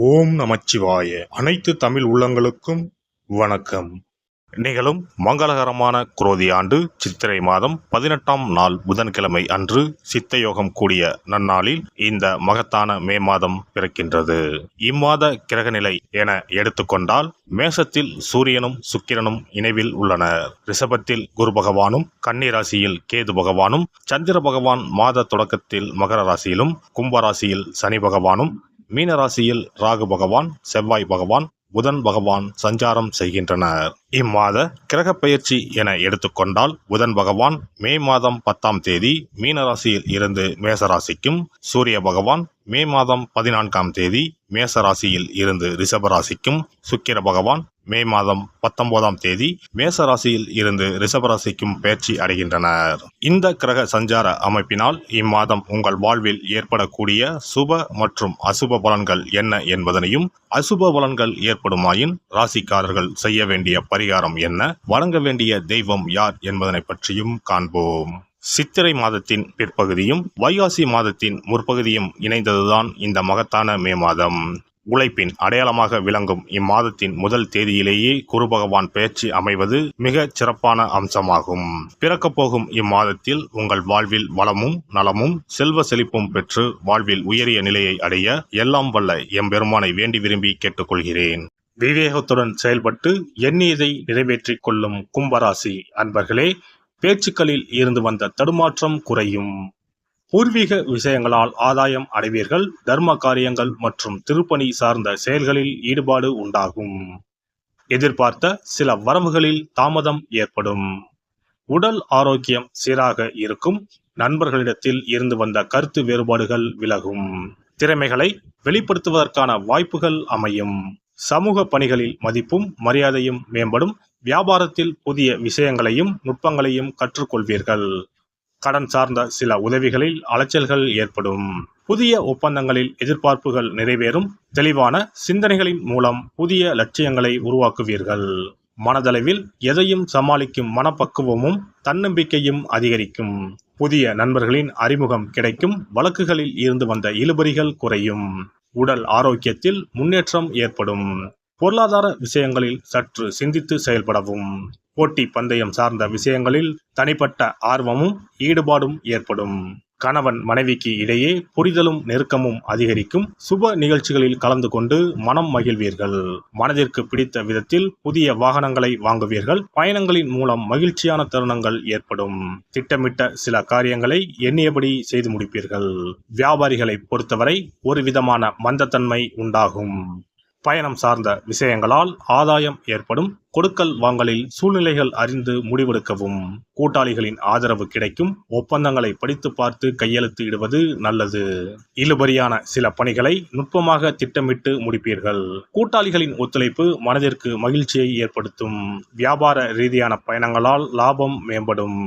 ஓம் நமச்சிவாய. அனைத்து தமிழ் உள்ளங்களுக்கும் வணக்கம். நிகழும் மங்களகரமான குரோதி ஆண்டு சித்திரை மாதம் 18ஆம் நாள் புதன்கிழமை அன்று சித்தயோகம் கூடிய நன்னாளில் இந்த மகத்தான மே மாதம் பிறக்கின்றது. இம்மாத கிரகநிலை என எடுத்துக்கொண்டால் மேசத்தில் சூரியனும் சுக்கிரனும் இணைவில் உள்ளனர். ரிஷபத்தில் குரு பகவானும், கன்னி ராசியில் கேது பகவானும், சந்திர பகவான் மாத தொடக்கத்தில் மகர ராசியிலும், கும்பராசியில் சனி பகவானும், மீன ராசியில் ராகு பகவான், செவ்வாய் பகவான், புதன் பகவான் சஞ்சாரம் செய்கின்றனர். இம்மாத கிரக பெயர்ச்சி என எடுத்துக்கொண்டால் புதன் பகவான் மே மாதம் 10ஆம் தேதி மீனராசியில் இருந்து மேசராசிக்கும், சூரிய பகவான் மே மாதம் 14ஆம் தேதி மேசராசியில் இருந்து ரிஷபராசிக்கும், சுக்கிர பகவான் மே மாதம் 19ஆம் தேதி மேசராசியில் இருந்து ரிஷபராசிக்கும் பெயர்ச்சி அடைகின்றனர். இந்த கிரக சஞ்சார அமைப்பினால் இம்மாதம் உங்கள் வாழ்வில் ஏற்படக்கூடிய சுப மற்றும் அசுப பலன்கள் என்ன என்பதனையும், அசுப பலன்கள் ஏற்படுமாயின் ராசிக்காரர்கள் செய்ய வேண்டிய பரிகாரம் என்ன, வணங்க வேண்டிய தெய்வம் யார் என்பதனை பற்றியும் காண்போம். சித்திரை மாதத்தின் பிற்பகுதியும் வைகாசி மாதத்தின் முற்பகுதியும் இணைந்ததுதான் இந்த மகத்தான மே மாதம். உழைப்பின் அடையாளமாக விளங்கும் இம்மாதத்தின் முதல் தேதியிலேயே குரு பகவான் பெயர்ச்சி அமைவது மிக சிறப்பான அம்சமாகும். பிறக்கப் போகும் இம்மாதத்தில் உங்கள் வாழ்வில் வளமும் நலமும் செல்வ செழிப்பும் பெற்று வாழ்வில் உயரிய நிலையை அடைய எல்லாம் வல்ல எம்பெருமானை வேண்டி விரும்பி கேட்டுக்கொள்கிறேன். விவேகத்துடன் செயல்பட்டு எண்ணியதை நிறைவேற்றிக் கொள்ளும் கும்பராசி அன்பர்களே, பேச்சுக்களில் இருந்து வந்த தடுமாற்றம் குறையும். பூர்வீக விஷயங்களால் ஆதாயம் அடைவீர்கள். தர்ம காரியங்கள் மற்றும் திருப்பணி சார்ந்த செயல்களில் ஈடுபாடு உண்டாகும். எதிர்பார்த்த சில வரவுகளில் தாமதம் ஏற்படும். உடல் ஆரோக்கியம் சீராக இருக்கும். நண்பர்களிடத்தில் இருந்து வந்த கருத்து வேறுபாடுகள் விலகும். திறமைகளை வெளிப்படுத்துவதற்கான வாய்ப்புகள் அமையும். சமூக பணிகளில் மதிப்பும் மரியாதையும் மேம்படும். வியாபாரத்தில் புதிய விஷயங்களையும் நுட்பங்களையும் கற்றுக்கொள்வீர்கள். கடன் சார்ந்த சில உதவிகளில் அலைச்சல்கள் ஏற்படும். புதிய ஒப்பந்தங்களில் எதிர்பார்ப்புகள் நிறைவேறும். தெளிவான சிந்தனைகளின் மூலம் புதிய லட்சியங்களை உருவாக்குவீர்கள். மனதளவில் எதையும் சமாளிக்கும் மனப்பக்குவமும் தன்னம்பிக்கையும் அதிகரிக்கும். புதிய நண்பர்களின் அறிமுகம் கிடைக்கும். வழக்குகளில் இருந்து வந்த இழுபறிகள் குறையும். உடல் ஆரோக்கியத்தில் முன்னேற்றம் ஏற்படும். பொருளாதார விஷயங்களில் சற்று சிந்தித்து செயல்படவும். போட்டி பந்தயம் சார்ந்த விஷயங்களில் தனிப்பட்ட ஆர்வமும் ஈடுபாடும் ஏற்படும். கணவன் மனைவிக்கு இடையே புரிதலும் நெருக்கமும் அதிகரிக்கும். சுப நிகழ்ச்சிகளில் கலந்து கொண்டு மனம் மகிழ்வீர்கள். மனதிற்கு பிடித்த விதத்தில் புதிய வாகனங்களை வாங்குவீர்கள். பயணங்களின் மூலம் மகிழ்ச்சியான தருணங்கள் ஏற்படும். திட்டமிட்ட சில காரியங்களை எண்ணியபடி செய்து முடிப்பீர்கள். வியாபாரிகளை பொறுத்தவரை ஒரு விதமான மந்தத்தன்மை உண்டாகும். பயணம் சார்ந்த விஷயங்களால் ஆதாயம் ஏற்படும். கொடுக்கல் வாங்கலில் சூழ்நிலைகள் அறிந்து முடிவெடுக்கவும். கூட்டாளிகளின் ஆதரவு கிடைக்கும். ஒப்பந்தங்களை படித்து பார்த்து கையெழுத்து இடுவது நல்லது. இழுபறியான சில பணிகளை நுட்பமாக திட்டமிட்டு முடிப்பீர்கள். கூட்டாளிகளின் ஒத்துழைப்பு மனதிற்கு மகிழ்ச்சியை ஏற்படுத்தும். வியாபார ரீதியான பயணங்களால் லாபம் மேம்படும்.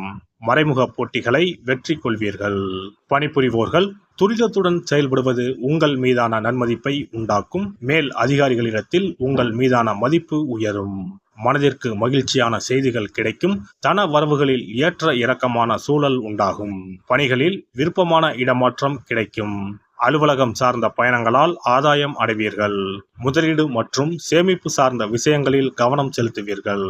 மறைமுக போட்டிகளை வெற்றி கொள்வீர்கள். பணிபுரிவோர்கள் துரிதத்துடன் செயல்படுவது உங்கள் மீதான நன்மதிப்பை உண்டாக்கும். மேல் அதிகாரிகளிடத்தில் உங்கள் மீதான மதிப்பு உயரும். மனதிற்கு மகிழ்ச்சியான செய்திகள் கிடைக்கும். தன வரவுகளில் ஏற்ற இறக்கமான சூழல் உண்டாகும். பணிகளில் விருப்பமான இடமாற்றம் கிடைக்கும். அலுவலகம் சார்ந்த பயணங்களால் ஆதாயம் அடைவீர்கள். முதலீடு மற்றும் சேமிப்பு சார்ந்த விஷயங்களில் கவனம் செலுத்துவீர்கள்.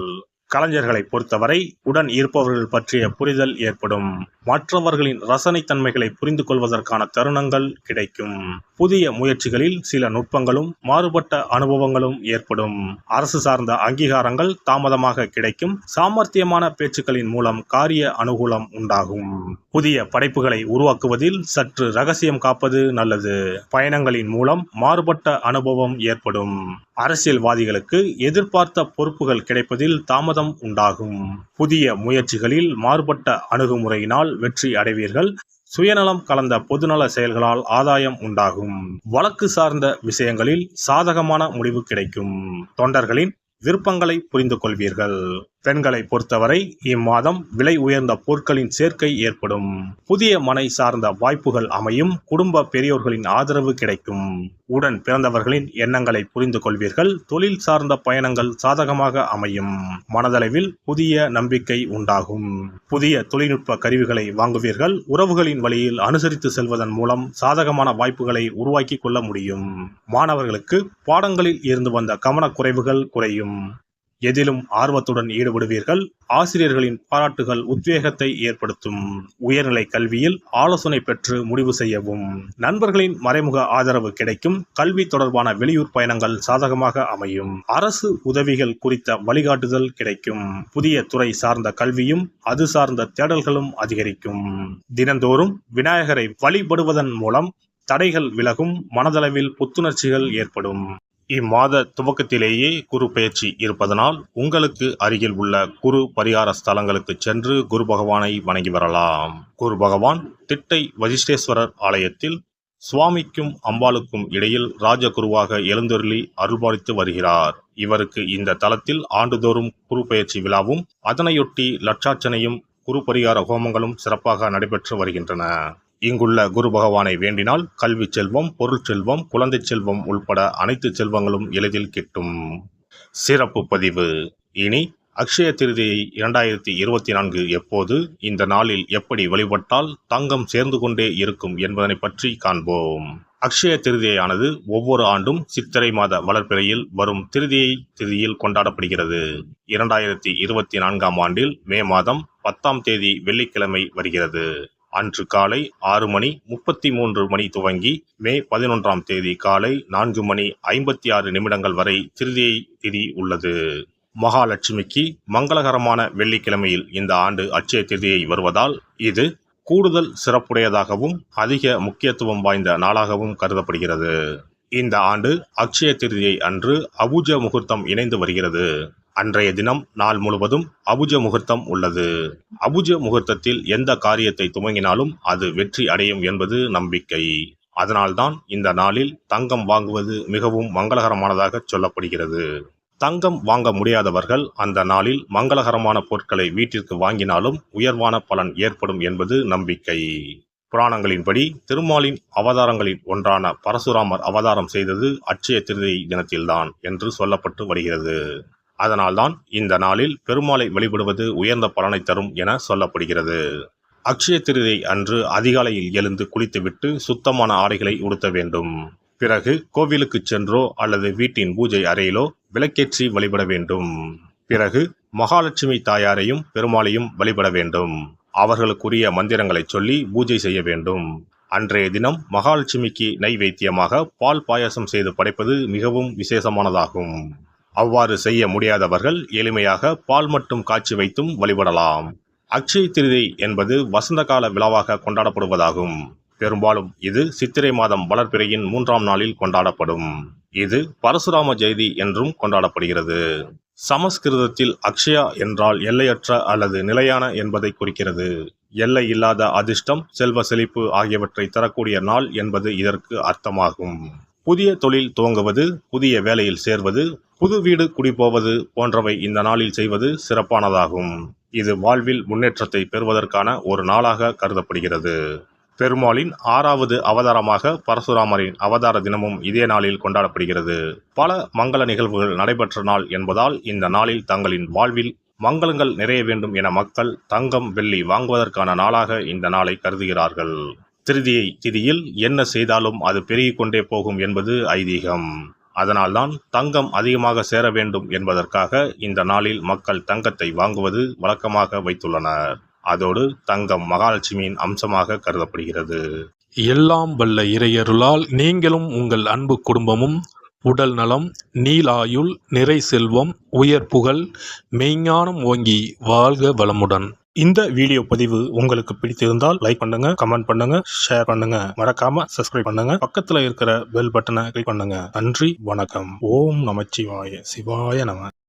கலைஞர்களை பொறுத்தவரை உடன் இருப்பவர்கள் பற்றிய புரிதல் ஏற்படும். மற்றவர்களின் ரசனை தன்மைகளை புரிந்து கொள்வதற்கான தருணங்கள் கிடைக்கும். புதிய முயற்சிகளில் சில நுட்பங்களும் மாறுபட்ட அனுபவங்களும் ஏற்படும். அரசு சார்ந்த அங்கீகாரங்கள் தாமதமாக கிடைக்கும். சாமர்த்தியமான பேச்சுக்களின் மூலம் காரிய அனுகூலம் உண்டாகும். புதிய படைப்புகளை உருவாக்குவதில் சற்று ரகசியம் காப்பது நல்லது. பயணங்களின் மூலம் மாறுபட்ட அனுபவம் ஏற்படும். அரசியல்வாதிகளுக்கு எதிர்பார்த்த பொறுப்புகள் கிடைப்பதில் தாமதம் உண்டாகும். புதிய முயற்சிகளில் மாறுபட்ட அணுகுமுறையினால் வெற்றி அடைவீர்கள். சுயநலம் கலந்த பொதுநல செயல்களால் ஆதாயம் உண்டாகும். வழக்கு சார்ந்த விஷயங்களில் சாதகமான முடிவு கிடைக்கும். தொண்டர்களின் விருப்பங்களை புரிந்து கொள்வீர்கள். பெண்களை பொறுத்தவரை இம்மாதம் விலை உயர்ந்த பொருட்களின் சேர்க்கை ஏற்படும். புதிய மனை சார்ந்த வாய்ப்புகள் அமையும். குடும்ப பெரியோர்களின் ஆதரவு கிடைக்கும். உடன் பிறந்தவர்களின் எண்ணங்களை புரிந்து கொள்வீர்கள். தொழில் சார்ந்த பயணங்கள் சாதகமாக அமையும். மனதளவில் புதிய நம்பிக்கை உண்டாகும். புதிய தொழில்நுட்ப கருவிகளை வாங்குவீர்கள். உறவுகளின் வழியில் அனுசரித்து செல்வதன் மூலம் சாதகமான வாய்ப்புகளை உருவாக்கி கொள்ள முடியும். மாணவர்களுக்கு பாடங்களில் இருந்து வந்த கவனக்குறைவுகள் குறையும். எதிலும் ஆர்வத்துடன் ஈடுபடுவீர்கள். ஆசிரியர்களின் பாராட்டுகள் உத்வேகத்தை ஏற்படுத்தும். உயர்நிலை கல்வியில் ஆலோசனை பெற்று முடிவு செய்யவும். நண்பர்களின் மறைமுக ஆதரவு கிடைக்கும். கல்வி தொடர்பான வெளியூர் பயணங்கள் சாதகமாக அமையும். அரசு உதவிகள் குறித்த வழிகாட்டுதல் கிடைக்கும். புதிய துறை சார்ந்த கல்வியும் அது சார்ந்த தேடல்களும் அதிகரிக்கும். தினந்தோறும் விநாயகரை வழிபடுவதன் மூலம் தடைகள் விலகும். மனதளவில் புத்துணர்ச்சிகள் ஏற்படும். இம்மாத துவக்கத்திலேயே குரு பெயர்ச்சி இருப்பதனால் உங்களுக்கு அருகில் உள்ள குரு பரிகார ஸ்தலங்களுக்கு சென்று குரு பகவானை வணங்கி வரலாம். குரு பகவான் திட்டை வசிஷ்டேஸ்வரர் ஆலயத்தில் சுவாமிக்கும் அம்பாளுக்கும் இடையில் ராஜகுருவாக எழுந்தருளி அருள்பாலித்து வருகிறார். இவருக்கு இந்த தலத்தில் ஆண்டுதோறும் குரு பெயர்ச்சி விழாவும் அதனையொட்டி லட்சார்ச்சனையும் குரு பரிகார ஹோமங்களும் சிறப்பாக நடைபெற்று வருகின்றன. இங்குள்ள குரு பகவானை வேண்டினால் கல்வி செல்வம், பொருள் செல்வம், குழந்தை செல்வம் உள்பட அனைத்து செல்வங்களும் எளிதில் கிட்டும். சிறப்பு பதிவு. இனி அக்ஷய திருதியை 2024 எப்போது, இந்த நாளில் எப்படி வழிபட்டால் தங்கம் சேர்ந்து கொண்டே இருக்கும் என்பதனை பற்றி காண்போம். அக்ஷய திருதியானது ஒவ்வொரு ஆண்டும் சித்திரை மாத வளர்பிறையில் வரும் திருதியை திதியில் கொண்டாடப்படுகிறது. 2024 ஆண்டில் மே மாதம் 10ஆம் தேதி வெள்ளிக்கிழமை வருகிறது. அன்று காலை 6:33 துவங்கி மே 11ஆம் தேதி காலை 4:56 வரை திருதியை திதி உள்ளது. மகாலட்சுமிக்கு மங்களகரமான வெள்ளிக்கிழமையில் இந்த ஆண்டு அட்சய திருதியை வருவதால் இது கூடுதல் சிறப்புடையதாகவும் அதிக முக்கியத்துவம் வாய்ந்த நாளாகவும் கருதப்படுகிறது. இந்த ஆண்டு அட்சய திருதியை அன்று அபுஜ முகூர்த்தம் இணைந்து வருகிறது. அன்றைய தினம் நாள் முழுவதும் அபுஜ முகூர்த்தம் உள்ளது. அபுஜ முகூர்த்தத்தில் எந்த காரியத்தை துவங்கினாலும் அது வெற்றி அடையும் என்பது நம்பிக்கை. அதனால்தான் இந்த நாளில் தங்கம் வாங்குவது மிகவும் மங்களகரமானதாக சொல்லப்படுகிறது. தங்கம் வாங்க முடியாதவர்கள் அந்த நாளில் மங்களகரமான பொருட்களை வீட்டிற்கு வாங்கினாலும் உயர்வான பலன் ஏற்படும் என்பது நம்பிக்கை. புராணங்களின்படி திருமாலின் அவதாரங்களில் ஒன்றான பரசுராமர் அவதாரம் செய்தது அட்சய திருதியை தினத்தில்தான் என்று சொல்லப்பட்டு வருகிறது. அதனால்தான் இந்த நாளில் பெருமாளை வழிபடுவது உயர்ந்த பலனை தரும் என சொல்லப்படுகிறது. அக்ஷய திருதியை அன்று அதிகாலையில் எழுந்து குளித்துவிட்டு சுத்தமான ஆடைகளை உடுத்த வேண்டும். பிறகு கோவிலுக்கு சென்றோ அல்லது வீட்டின் பூஜை அறையிலோ விளக்கேற்றி வழிபட வேண்டும். பிறகு மகாலட்சுமி தாயாரையும் பெருமாளையும் வழிபட வேண்டும். அவர்களுக்குரிய மந்திரங்களை சொல்லி பூஜை செய்ய வேண்டும். அன்றைய தினம் மகாலட்சுமிக்கு நைவேத்தியமாக பால் பாயாசம் செய்து படைப்பது மிகவும் விசேஷமானதாகும். அவ்வாறு செய்ய முடியாதவர்கள் எளிமையாக பால் மட்டும் காய்ச்சி வைத்தும் வழிபடலாம். அக்ஷய திருதியை என்பது வசந்த கால விழாவாக கொண்டாடப்படுவதாகும். பெரும்பாலும் இது சித்திரை மாதம் வளர்பிறையின் 3ஆம் நாளில் கொண்டாடப்படும். இது பரசுராம ஜெயதி என்றும் கொண்டாடப்படுகிறது. சமஸ்கிருதத்தில் அக்ஷயா என்றால் எல்லையற்ற அல்லது நிலையான என்பதை குறிக்கிறது. எல்லை இல்லாத அதிர்ஷ்டம், செல்வ செழிப்பு ஆகியவற்றை தரக்கூடிய நாள் என்பது இதற்கு அர்த்தமாகும். புதிய தொழில் துவங்குவது, புதிய வேலையில் சேர்வது, புது வீடு குடிபோவது போன்றவை இந்த நாளில் செய்வது சிறப்பானதாகும். இது வாழ்வில் முன்னேற்றத்தை பெறுவதற்கான ஒரு நாளாக கருதப்படுகிறது. பெருமாளின் 6வது அவதாரமாக பரசுராமரின் அவதார தினமும் இதே நாளில் கொண்டாடப்படுகிறது. பல மங்கள நிகழ்வுகள் நடைபெற்ற நாள் என்பதால் இந்த நாளில் தங்களின் வாழ்வில் மங்களங்கள் நிறைய வேண்டும் என மக்கள் தங்கம், வெள்ளி வாங்குவதற்கான நாளாக இந்த நாளை கருதுகிறார்கள். திருதியை திதியில் என்ன செய்தாலும் அது பெருகிக் கொண்டே போகும் என்பது ஐதீகம். அதனால்தான் தங்கம் அதிகமாக சேர வேண்டும் என்பதற்காக இந்த நாளில் மக்கள் தங்கத்தை வாங்குவது வழக்கமாக வைத்துள்ளனர். அதோடு தங்கம் மகாலட்சுமியின் அம்சமாக கருதப்படுகிறது. எல்லாம் வல்ல இறையருளால் நீங்களும் உங்கள் அன்பு குடும்பமும் உடல் நலம், நீலாயுள், நிறை செல்வம், உயர் புகழ், மெய்ஞானம் ஓங்கி வாழ்க வளமுடன். இந்த வீடியோ பதிவு உங்களுக்கு பிடித்திருந்தால் லைக் பண்ணுங்க, கமெண்ட் பண்ணுங்க, ஷேர் பண்ணுங்க, மறக்காம சப்ஸ்கிரைப் பண்ணுங்க, பக்கத்துல இருக்கிற பெல் பட்டனை கிளிக் பண்ணுங்க. நன்றி, வணக்கம். ஓம் நமச்சிவாய. சிவாய நம.